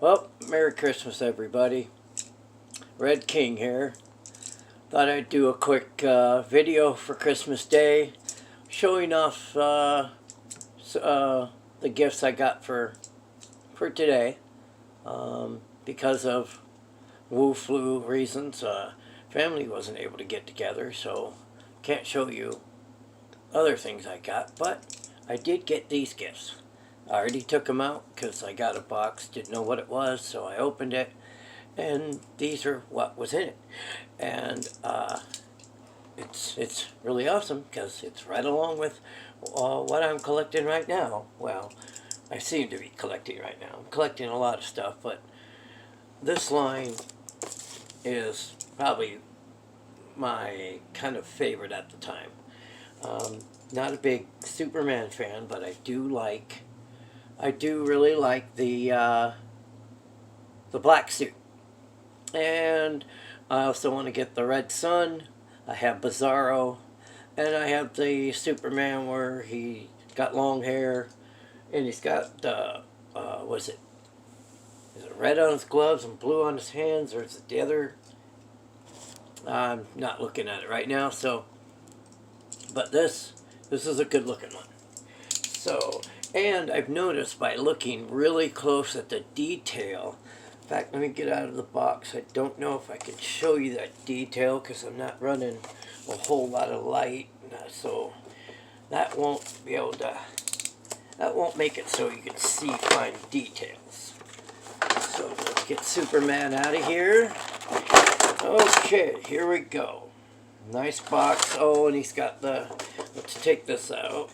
Well, Merry Christmas, everybody. Red King here. Thought I'd do a quick video for Christmas Day, showing off the gifts I got for today. Because of Wu Flu reasons, family wasn't able to get together, so can't show you other things I got. But I did get these gifts. I already took them out because I got a box, didn't know what it was, so I opened it, and these are what was in it. And it's really awesome because it's right along with what I'm collecting right now. Well, I seem to be collecting right now. I'm collecting a lot of stuff, but this line is probably my kind of favorite at the time. Not a big Superman fan, but I do really like the black suit. And I also want to get the Red Sun. I have Bizarro. And I have the Superman where he got long hair. And he's got, is it red on his gloves and blue on his hands? Or is it the other? I'm not looking at it right now. So, but this is a good looking one. So, and I've noticed by looking really close at the detail, in fact, let me get out of the box. I don't know if I can show you that detail because I'm not running a whole lot of light, so that won't make it so you can see fine details. So let's get Superman out of here. Okay, here we go. Nice box. Oh, and he's got let's take this out.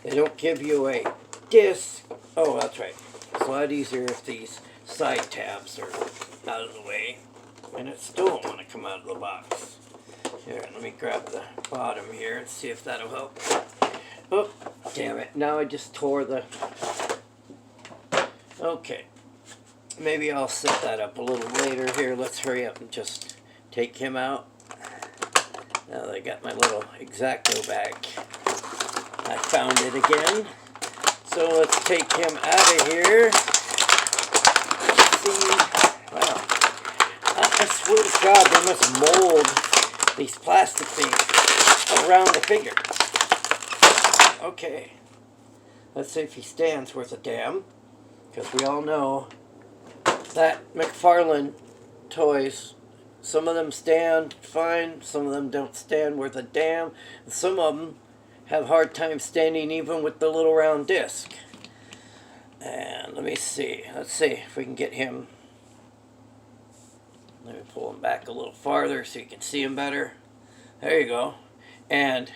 They don't give you a disc. Oh, that's right. It's a lot easier if these side tabs are out of the way. And it still don't want to come out of the box. Here, let me grab the bottom here and see if that'll help. Oh, damn it. Now I just tore the... Okay. Maybe I'll set that up a little later. Here, let's hurry up and just take him out. Now that I got my little X-Acto bag. I found it again. So let's take him out of here. Let's see. Wow. I swear to God, they must mold these plastic things around the figure. Okay. Let's see if he stands worth a damn. Because we all know that McFarlane toys, some of them stand fine, some of them don't stand worth a damn, and some of them have a hard time standing even with the little round disc. And let me see. Let's see if we can get him. Let me pull him back a little farther so you can see him better. There you go. And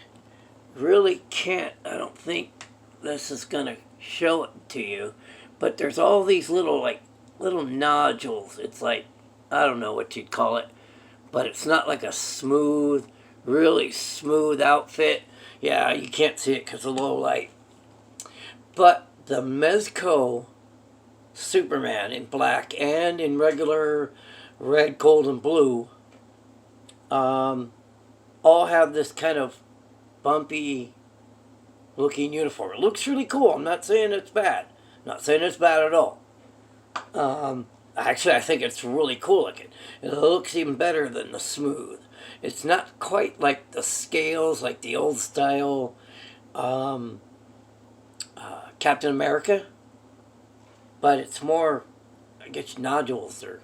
really can't, I don't think this is going to show it to you, but there's all these little nodules. It's like, I don't know what you'd call it, but it's not like a smooth, really smooth outfit. Yeah, you can't see it because of low light. But the Mezco Superman in black and in regular red, gold, and blue all have this kind of bumpy looking uniform. It looks really cool. I'm not saying it's bad. I'm not saying it's bad at all. Actually, I think it's really cool looking. It looks even better than the smooth. It's not quite like the scales, like the old style Captain America, but it's more, I guess, nodules. Or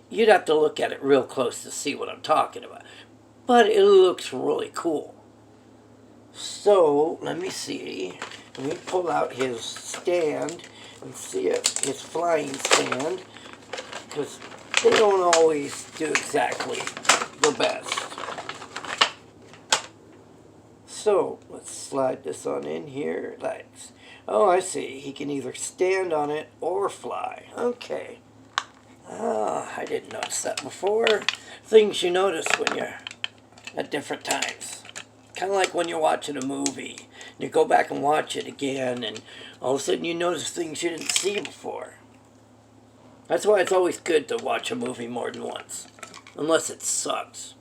you'd have to look at it real close to see what I'm talking about. But it looks really cool. So, let me see. Let me pull out his stand and see his flying stand, because they don't always do exactly the best. So, let's slide this on in here. Oh, I see. He can either stand on it or fly. Okay. Ah, I didn't notice that before. Things you notice when you're at different times. Kind of like when you're watching a movie. You go back and watch it again, and all of a sudden you notice things you didn't see before. That's why it's always good to watch a movie more than once. Unless it sucks.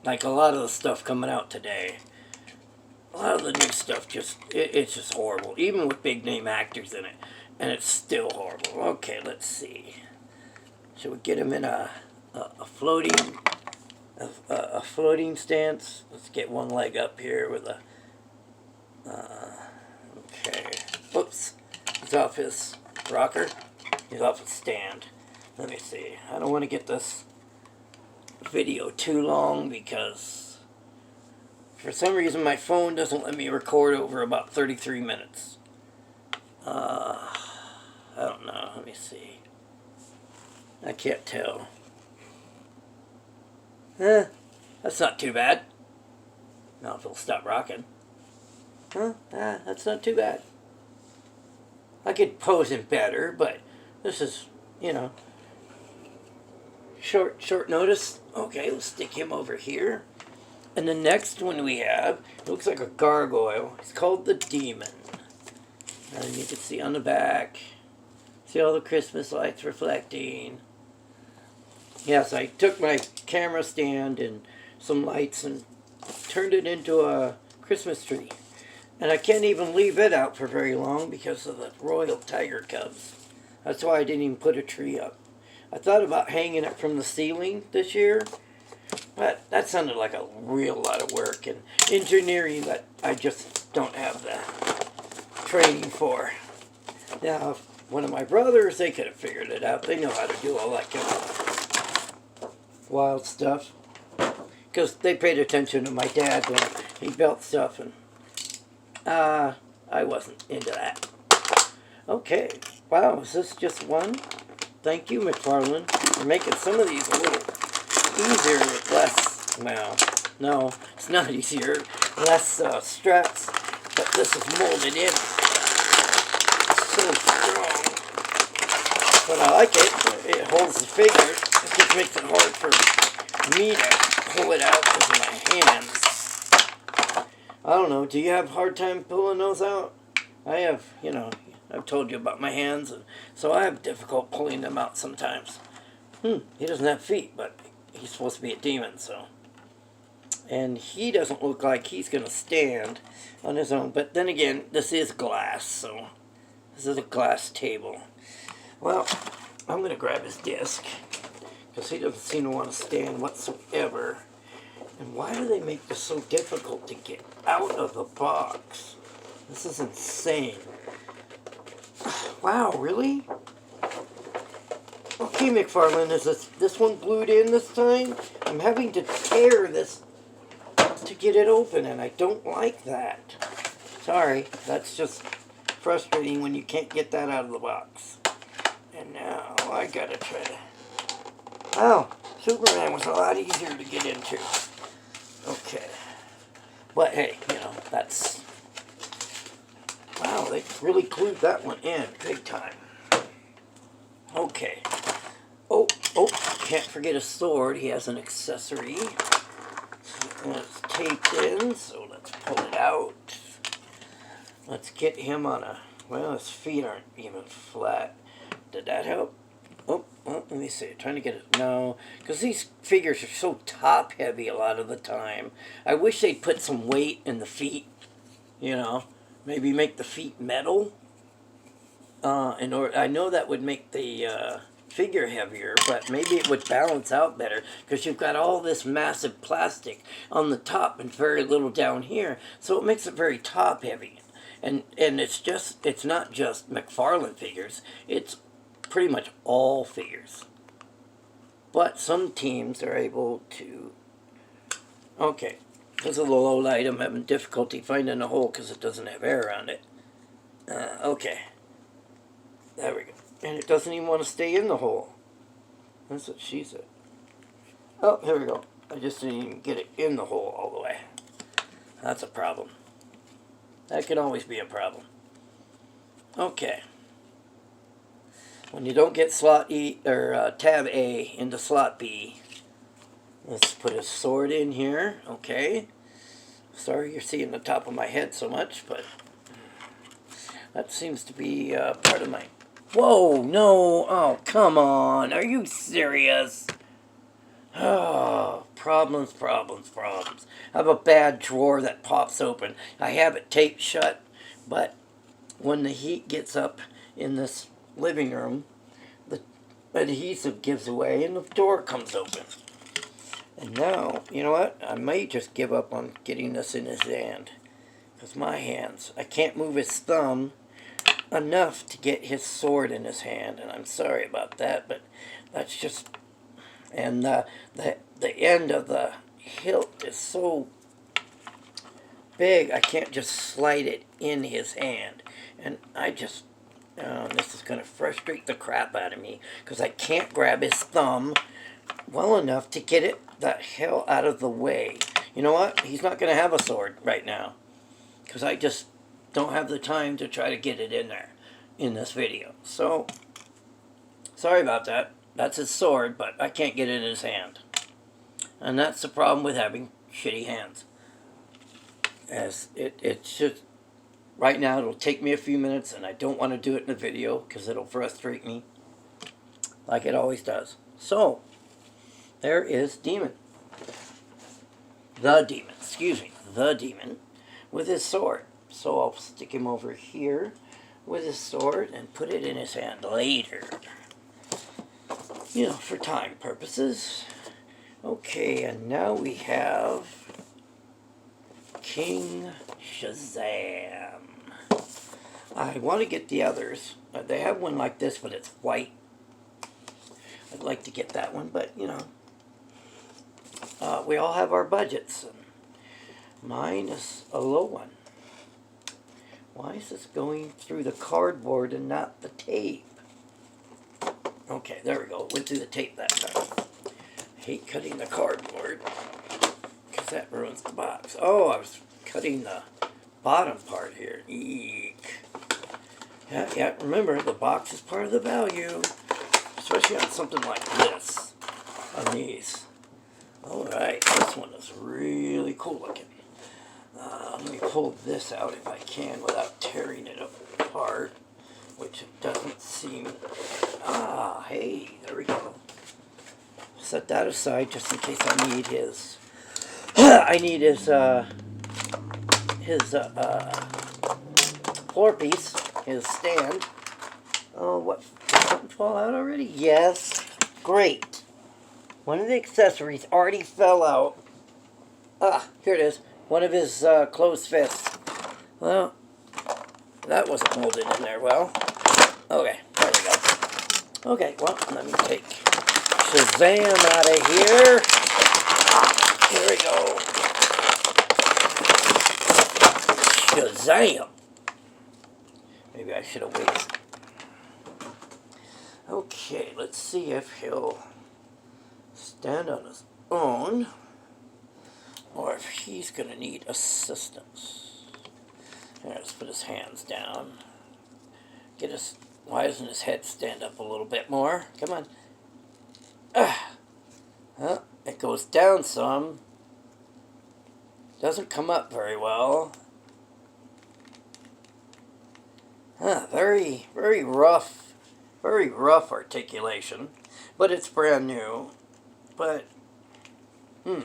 Like a lot of the stuff coming out today. A lot of the new stuff it's just horrible. Even with big name actors in it. and it's still horrible. Okay, let's see. Should we get him in a floating a floating stance? Let's get one leg up here with a. Okay. Whoops. He's off his rocker. He's off his stand. Let me see. I don't want to get this video too long because for some reason my phone doesn't let me record over about 33 minutes. I don't know. Let me see. I can't tell. That's not too bad. Now if it'll stop rocking. That's not too bad. I could pose him better, but this is, short notice. Okay, we'll stick him over here. And the next one we have, it looks like a gargoyle. It's called the Demon. And you can see on the back, see all the Christmas lights reflecting. Yes, I took my camera stand and some lights and turned it into a Christmas tree. And I can't even leave it out for very long because of the royal tiger cubs. That's why I didn't even put a tree up. I thought about hanging it from the ceiling this year, but that sounded like a real lot of work and engineering that I just don't have the training for. Now, if one of my brothers, they could have figured it out. They know how to do all that kind of wild stuff. Because they paid attention to my dad when he built stuff, and I wasn't into that. Okay. Wow, is this just one? Thank you, McFarlane, for making some of these a little easier with less, well, no, it's not easier, less struts, but this is molded in. It's so strong. But I like it. It holds the figure. It just makes it hard for me to pull it out with my hands. I don't know, do you have a hard time pulling those out? I have, I've told you about my hands, and so I have difficult pulling them out sometimes. He doesn't have feet, but he's supposed to be a demon, so. And he doesn't look like he's going to stand on his own. But then again, this is glass, so this is a glass table. Well, I'm going to grab his disc, because he doesn't seem to want to stand whatsoever. And why do they make this so difficult to get out of the box? This is insane. Wow, really? Okay, McFarlane, is this one glued in this time? I'm having to tear this to get it open, and I don't like that. Sorry, that's just frustrating when you can't get that out of the box. And now I gotta try to... Oh, Superman was a lot easier to get into. Okay. But hey, that's... Wow, they really glued that one in big time. Okay. Oh, can't forget a sword. He has an accessory. And it's taped in, so let's pull it out. Let's get him on a... Well, his feet aren't even flat. Did that help? Oh, let me see. Trying to get it... No, because these figures are so top-heavy a lot of the time. I wish they'd put some weight in the feet, Maybe make the feet metal. I know that would make the figure heavier, but maybe it would balance out better because you've got all this massive plastic on the top and very little down here, so it makes it very top heavy. And it's not just McFarlane figures; it's pretty much all figures. But some teams are able to. Okay. Because of the low light, I'm having difficulty finding a hole because it doesn't have air around it. Okay. There we go. And it doesn't even want to stay in the hole. That's what she said. Oh, here we go. I just didn't even get it in the hole all the way. That's a problem. That can always be a problem. Okay. When you don't get slot E or tab A into slot B, let's put a sword in here. Okay. Sorry you're seeing the top of my head so much, but that seems to be part of my... Whoa, no. Oh, come on. Are you serious? Oh, problems. I have a bad drawer that pops open. I have it taped shut, but when the heat gets up in this living room, the adhesive gives away and the door comes open. And now, you know what? I may just give up on getting this in his hand. Because my hands, I can't move his thumb enough to get his sword in his hand. And I'm sorry about that, but that's just... And the end of the hilt is so big, I can't just slide it in his hand. And I just... this is going to frustrate the crap out of me. Because I can't grab his thumb well enough to get it the hell out of the way. You know what? He's not going to have a sword right now. Because I just don't have the time to try to get it in there in this video. So, sorry about that. That's his sword, but I can't get it in his hand. And that's the problem with having shitty hands. As it's just, right now it'll take me a few minutes and I don't want to do it in the video because it'll frustrate me. Like it always does. So, there is Demon. The Demon, excuse me. The Demon. With his sword. So I'll stick him over here with his sword and put it in his hand later. You know, for time purposes. Okay, and now we have King Shazam. I want to get the others. They have one like this, but it's white. I'd like to get that one, but, you know, we all have our budgets. And mine is a low one. Why is this going through the cardboard and not the tape? Okay, there we go. Went through the tape that time. I hate cutting the cardboard because that ruins the box. Oh, I was cutting the bottom part here. Eek. Yeah, remember, the box is part of the value. Especially on something like this. On these. Alright, this one is really cool looking. Let me pull this out if I can without tearing it apart, which it doesn't seem. Ah, hey, there we go. Set that aside just in case I need his. I need his floor piece, his stand. Oh, what? Did something fall out already? Yes. Great. One of the accessories already fell out. Ah, here it is. One of his closed fists. Well, that wasn't molded in there well. Okay, there we go. Okay, well, let me take Shazam out of here. Here we go. Shazam. Maybe I should have waited. Okay, let's see if he'll stand on his own. Or if he's going to need assistance. Here, let's put his hands down. Get his... Why doesn't his head stand up a little bit more? Come on. Well, it goes down some. Doesn't come up very well. Very, very rough. Very rough articulation. But it's brand new. But, I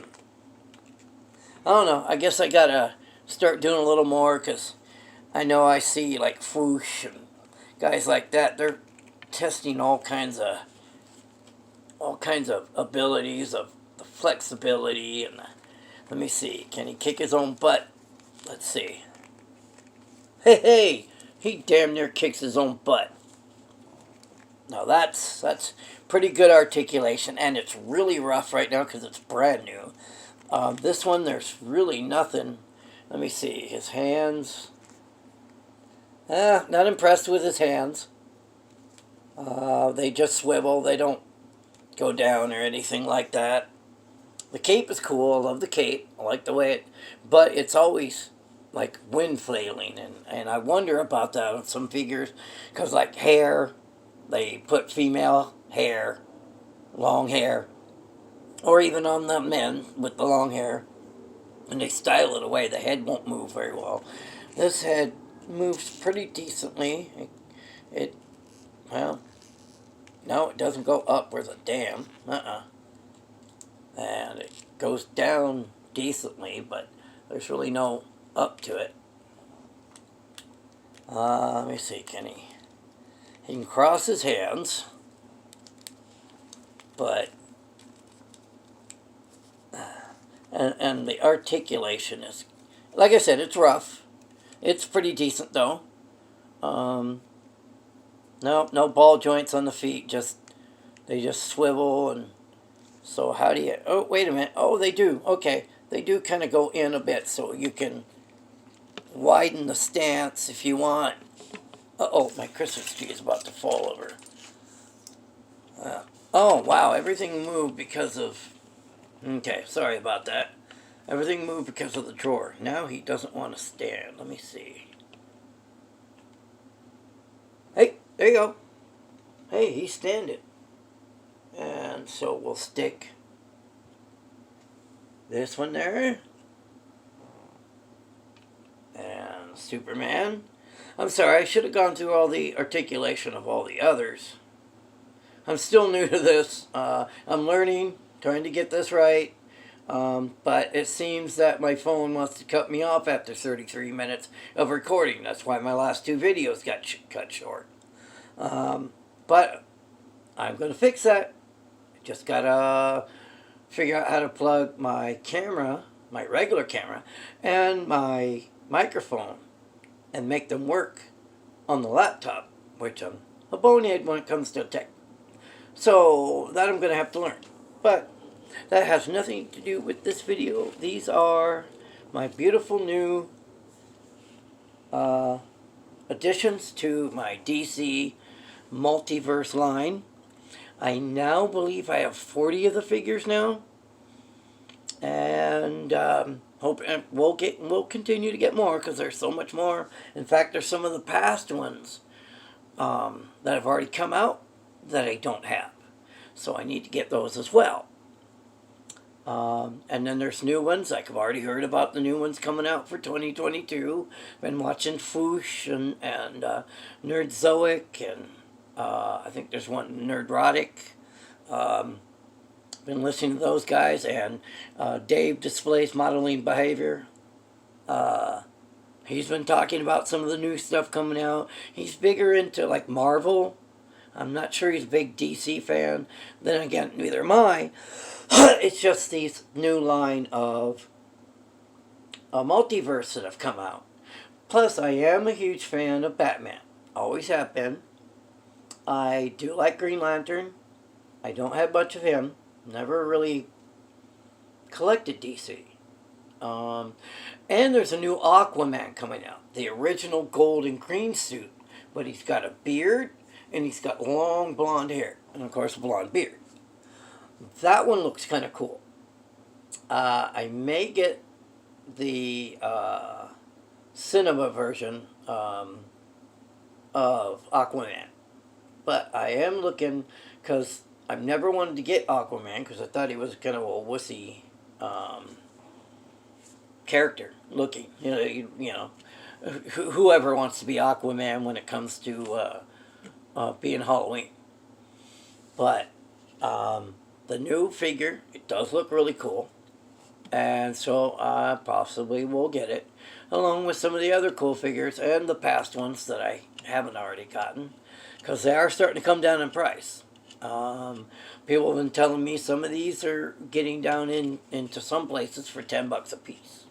don't know. I guess I gotta start doing a little more because I know I see like Foosh and guys like that. They're testing all kinds of abilities of the flexibility and the, let me see. Can he kick his own butt? Let's see. Hey, he damn near kicks his own butt. Now that's pretty good articulation, and it's really rough right now because it's brand new. This one, there's really nothing. Let me see. His hands. Not impressed with his hands. They just swivel. They don't go down or anything like that. The cape is cool. I love the cape. I like the way it... But it's always like wind flailing. And I wonder about that on some figures. Because like hair, they put female hair, long hair. Or even on the men with the long hair. And they style it away. The head won't move very well. This head moves pretty decently. Well, no, it doesn't go up where the dam. And it goes down decently, but there's really no up to it. Let me see, can he? He can cross his hands, but and the articulation is, like I said, it's rough. It's pretty decent though. No ball joints on the feet. They just swivel. And so how do you? Oh, wait a minute. Oh, they do. Okay, they do kind of go in a bit, so you can widen the stance if you want. Oh, my Christmas tree is about to fall over. Oh, wow, everything moved because of... Okay, sorry about that. Everything moved because of the drawer. Now he doesn't want to stand. Let me see. Hey, there you go. Hey, he's standing. And so we'll stick this one there. And Superman. I'm sorry, I should have gone through all the articulation of all the others. I'm still new to this. I'm learning, trying to get this right. But it seems that my phone wants to cut me off after 33 minutes of recording. That's why my last two videos got cut short. But I'm going to fix that. Just got to figure out how to plug my camera, my regular camera, and my microphone and make them work on the laptop, which I'm a bonehead when it comes to tech. So that I'm going to have to learn. But that has nothing to do with this video. These are my beautiful new additions to my DC Multiverse line. I now believe I have 40 of the figures now. And hope we'll continue to get more because there's so much more. In fact, there's some of the past ones that have already come out that I don't have, so I need to get those as well. And then there's new ones. Like I've already heard about the new ones coming out for 2022. Been watching Foosh and Nerdzoic, and I think there's one Nerdrotic. Been listening to those guys, and Dave Displays Modeling Behavior. He's been talking about some of the new stuff coming out. He's bigger into like Marvel. I'm not sure he's a big DC fan. Then again, neither am I. It's just these new line of multiverse that have come out. Plus, I am a huge fan of Batman. Always have been. I do like Green Lantern. I don't have much of him. Never really collected DC. And there's a new Aquaman coming out. The original gold and green suit. But he's got a beard and he's got long blonde hair. And of course a blonde beard. That one looks kind of cool. I may get the cinema version of Aquaman. But I am looking, because I've never wanted to get Aquaman because I thought he was kind of a wussy character looking. You know, whoever wants to be Aquaman when it comes to being Halloween. But the new figure, it does look really cool. And so I possibly will get it, along with some of the other cool figures and the past ones that I haven't already gotten, because they are starting to come down in price. People have been telling me some of these are getting down into some places for $10 a piece.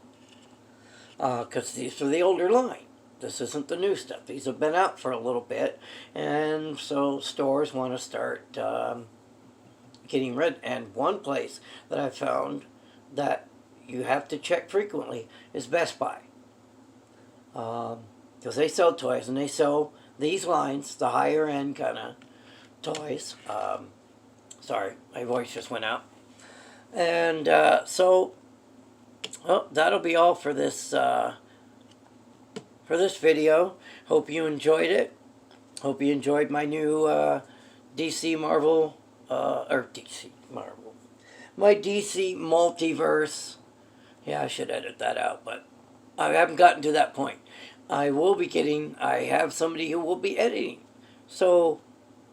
Because these are the older line. This isn't the new stuff. These have been out for a little bit, and so stores want to start getting rid. And one place that I found that you have to check frequently is Best Buy. Because they sell toys, and they sell these lines, the higher end kind of toys. Sorry, my voice just went out. And so, that'll be all for this video. Hope you enjoyed it. Hope you enjoyed my new DC Marvel, my DC Multiverse. Yeah, I should edit that out, but I haven't gotten to that point. I have somebody who will be editing. So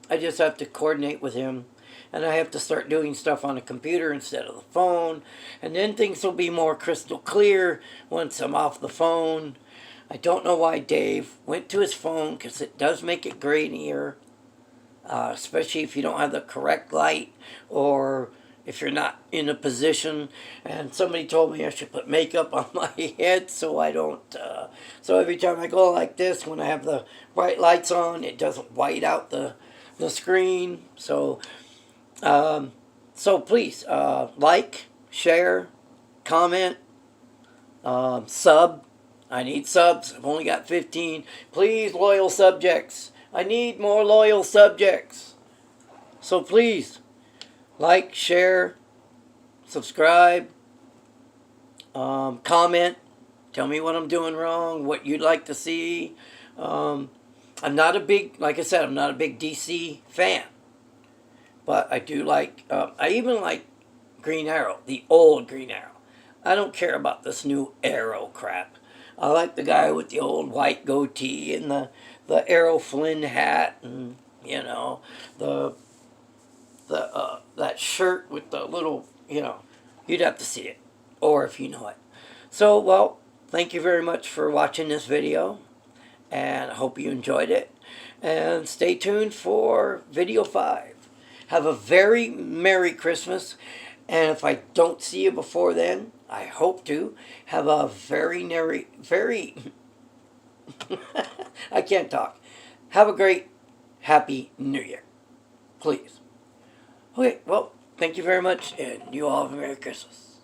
I just have to coordinate with him, and I have to start doing stuff on a computer instead of the phone, and then things will be more crystal clear once I'm off the phone. I don't know why Dave went to his phone, because it does make it grainier. especially if you don't have the correct light, or if you're not in a position. And somebody told me I should put makeup on my head so I don't. So every time I go like this, when I have the bright lights on, it doesn't white out the screen. So please like, share, comment, sub. I need subs. I've only got 15. Please, loyal subjects. I need more loyal subjects. So please, like, share, subscribe, comment. Tell me what I'm doing wrong, what you'd like to see. I'm not a big, like I said, I'm not a big DC fan. But I do like, I even like Green Arrow, the old Green Arrow. I don't care about this new Arrow crap. I like the guy with the old white goatee and the Arrow Flynn hat, and the that shirt with the little, you'd have to see it, or if you know it. So, well, thank you very much for watching this video, and I hope you enjoyed it. And stay tuned for video 5. Have a very Merry Christmas, and if I don't see you before then, I hope to have a very I can't talk. Have a great, happy New Year. Please. Okay, well, thank you very much, and you all have a Merry Christmas.